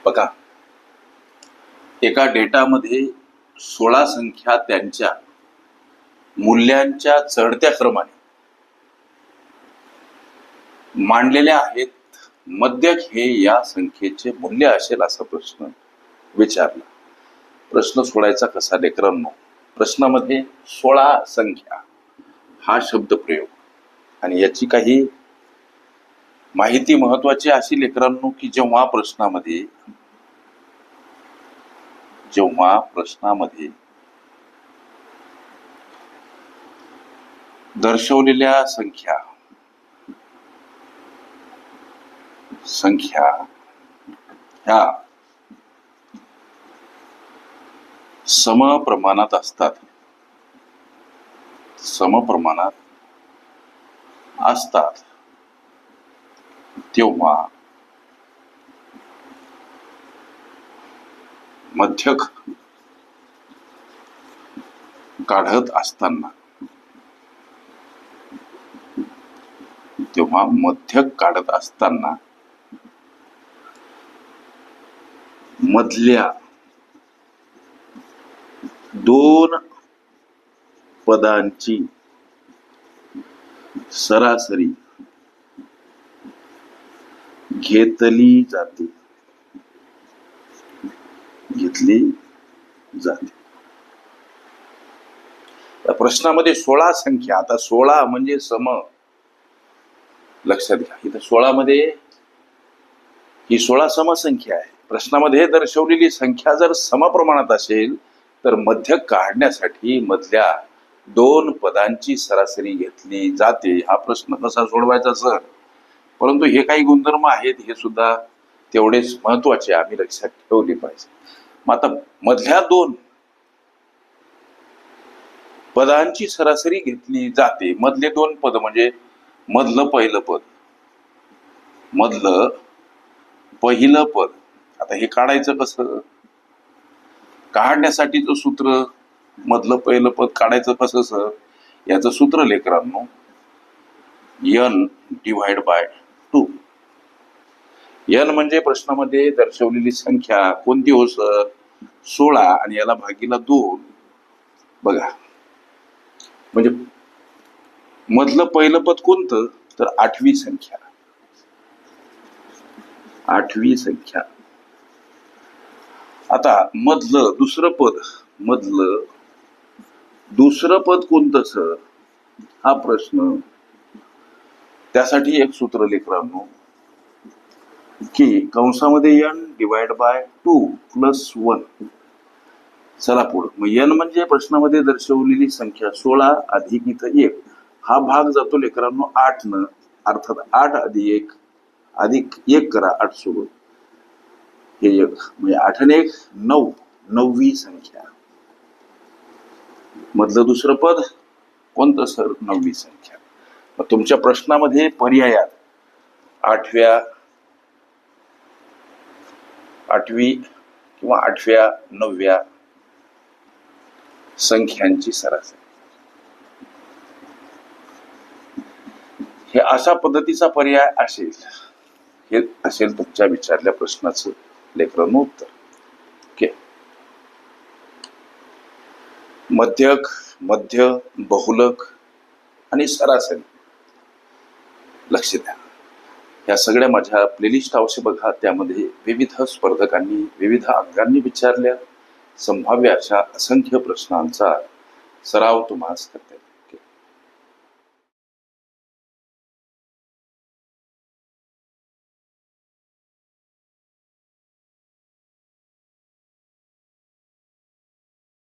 बघा, एका डेटामध्ये 16 संख्या त्यांच्या मूल्यांच्या चढत्या क्रमाने मांडलेल्या आहेत. मध्यक हे या संख्येचे मूल्य असेल असा प्रश्न विचारला. प्रश्न सोडायचा कसा लेकरांनो? प्रश्नामध्ये 16 संख्या हा शब्द प्रयोग आणि याची काही माहिती महत्वाची अशी लेकरांनो की जेव्हा प्रश्नामध्ये दर्शवलेल्या संख्या ह्या समप्रमाणात असतात तेव्हा मध्यक काढत असताना मधल्या दोन पदांची सरासरी घेतली जाते. प्रश्नामध्ये 16 संख्या, आता 16 म्हणजे सम, लक्षात घ्या. इथं 16 मध्ये ही 16 समसंख्या आहे. प्रश्नामध्ये दर्शवलेली संख्या जर समप्रमाणात असेल तर मध्यक काढण्यासाठी मधल्या दोन पदांची सरासरी घेतली जाते. हा प्रश्न कसा सोडवायचा सर? परंतु हे काही गुणधर्म आहेत, हे सुद्धा तेवढेच महत्वाचे, आम्ही लक्षात ठेवले पाहिजे. मग आता मधल्या दोन पदांची सरासरी घेतली जाते. मधले दोन पद म्हणजे मधलं पहिलं पद. आता हे काढायचं कसं? काढण्यासाठीचं सूत्र, मधलं पहिलं पद काढायचं कसं सर? याचं सूत्र लेकरांनो n/2. n म्हणजे प्रश्नामध्ये दर्शवलेली संख्या कोणती हो सर? 16 आणि याला भागीला 2. बघा, म्हणजे मधलं पहिलं पद कोणतं? तर 8वी संख्या. आता मधलं दुसरं पद कोणतं सर? हा प्रश्न. त्यासाठी एक सूत्र लेकरांनो की कंसामध्ये n/2 + 1. चला पुढं. मग n म्हणजे प्रश्नामध्ये दर्शवलेली संख्या 16 अधिक इथं 1. हा भाग जातो लेकरांनो 8 न, अर्थात 8 अधिक 1 करा 8 सोबत, हे 1 म्हणजे 8 आणि 1 9. 9वी संख्या. मधलं दुसरं पद कोणतं सर? 9वी संख्या. मग तुमच्या प्रश्नामध्ये पर्यायात 8वी किंवा 8व्या 9व्या संख्यांची सरासरी, हे अशा पद्धतीचा पर्याय असेल. हे असेल तुमच्या विचारल्या प्रश्नाचं लेकरांनो उत्तर. ओके. मध्यक, मध्य, बहुलक आणि सरासरी लक्ष द्या. या सगळ्या माझ्या प्लेलिस्ट अवश्य बघा. त्यामध्ये विविध स्पर्धकांनी विविध अंकांनी विचारल्या संभाव्य अशा असंख्य प्रश्नांचा सराव तुम्हाला करता येईल.